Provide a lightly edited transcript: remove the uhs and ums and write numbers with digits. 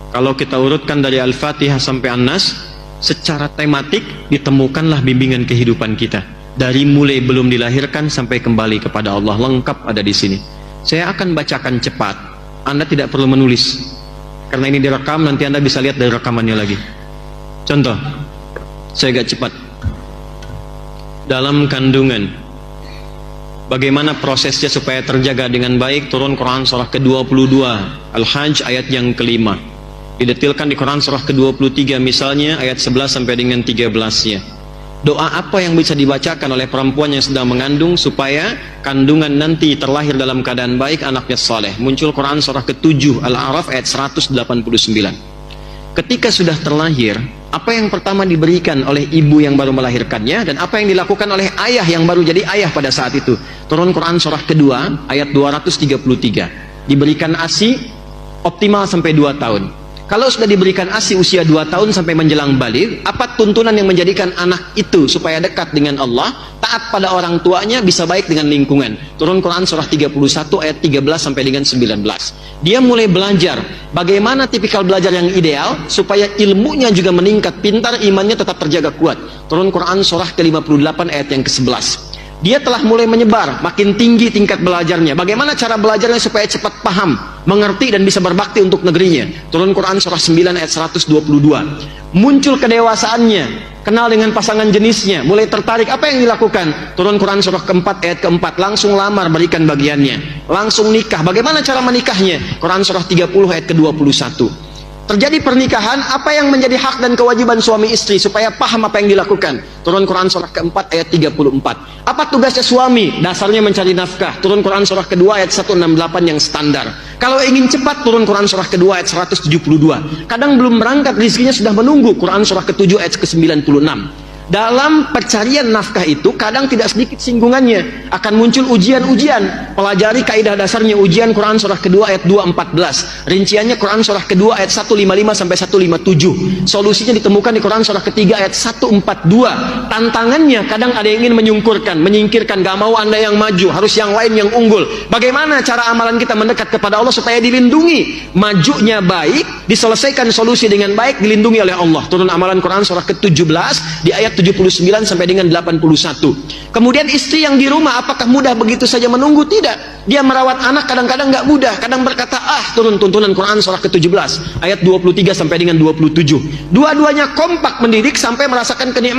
Kalau kita urutkan dari Al-Fatihah sampai An-Nas, secara tematik ditemukanlah bimbingan kehidupan kita. Dari mulai belum dilahirkan sampai kembali kepada Allah, lengkap ada di sini. Saya akan bacakan cepat. Anda tidak perlu menulis. Karena ini direkam, nanti Anda bisa lihat dari rekamannya lagi. Contoh, saya agak cepat. Dalam kandungan, bagaimana prosesnya supaya terjaga dengan baik? Turun Quran surah ke-22 Al-Hajj ayat yang kelima. Didetilkan di Quran surah ke-23 misalnya ayat 11 sampai dengan 13-nya. Doa apa yang bisa dibacakan oleh perempuan yang sedang mengandung supaya kandungan nanti terlahir dalam keadaan baik, anaknya saleh? Muncul Quran surah ke-7 Al-A'raf ayat 189. Ketika sudah terlahir, apa yang pertama diberikan oleh ibu yang baru melahirkannya, dan apa yang dilakukan oleh ayah yang baru jadi ayah pada saat itu? Turun Quran surah kedua ayat 233. Diberikan ASI optimal sampai 2 tahun. Kalau sudah diberikan ASI usia 2 tahun sampai menjelang baligh, apa tuntunan yang menjadikan anak itu supaya dekat dengan Allah, taat pada orang tuanya, bisa baik dengan lingkungan? Turun Quran surah 31 ayat 13 sampai dengan 19. Dia mulai belajar bagaimana tipikal belajar yang ideal supaya ilmunya juga meningkat, pintar, imannya tetap terjaga kuat. Turun Quran surah ke-58 ayat yang ke-11. Dia telah mulai menyebar, makin tinggi tingkat belajarnya. Bagaimana cara belajarnya supaya cepat paham, mengerti, dan bisa berbakti untuk negerinya? Turun Quran surah 9 ayat 122. Muncul kedewasaannya, kenal dengan pasangan jenisnya, mulai tertarik. Apa yang dilakukan? Turun Quran surah keempat ayat keempat. Langsung lamar, berikan bagiannya. Langsung nikah. Bagaimana cara menikahnya? Quran surah 30 ayat ke-21. Terjadi pernikahan, apa yang menjadi hak dan kewajiban suami istri supaya paham apa yang dilakukan? Turun Quran surah keempat ayat 34. Apa tugasnya suami? Dasarnya mencari nafkah. Turun Quran surah kedua ayat 168 yang standar. Kalau ingin cepat, turun Quran surah kedua ayat 172. Kadang belum berangkat, rezekinya sudah menunggu. Quran surah ke-7 ayat ke-96. Dalam pencarian nafkah itu kadang tidak sedikit singgungannya, akan muncul ujian-ujian. Pelajari kaidah dasarnya, ujian Quran surah kedua ayat 214. Rinciannya Quran surah kedua ayat 155 sampai 157. Solusinya ditemukan di Quran surah ketiga ayat 142. Tantangannya kadang ada yang ingin menyingkirkan, gak mau Anda yang maju, harus yang lain yang unggul. Bagaimana cara amalan kita mendekat kepada Allah supaya dilindungi? Majunya baik, diselesaikan solusi dengan baik, dilindungi oleh Allah. Turun amalan Quran surah ke-17 di ayat 79 sampai dengan 81. Kemudian istri yang di rumah, apakah mudah begitu saja menunggu? Tidak. Dia merawat anak kadang-kadang nggak mudah, kadang berkata turun tuntunan Quran surah ke-17 ayat 23 sampai dengan 27. Dua-duanya kompak mendidik sampai merasakan kenikmatan.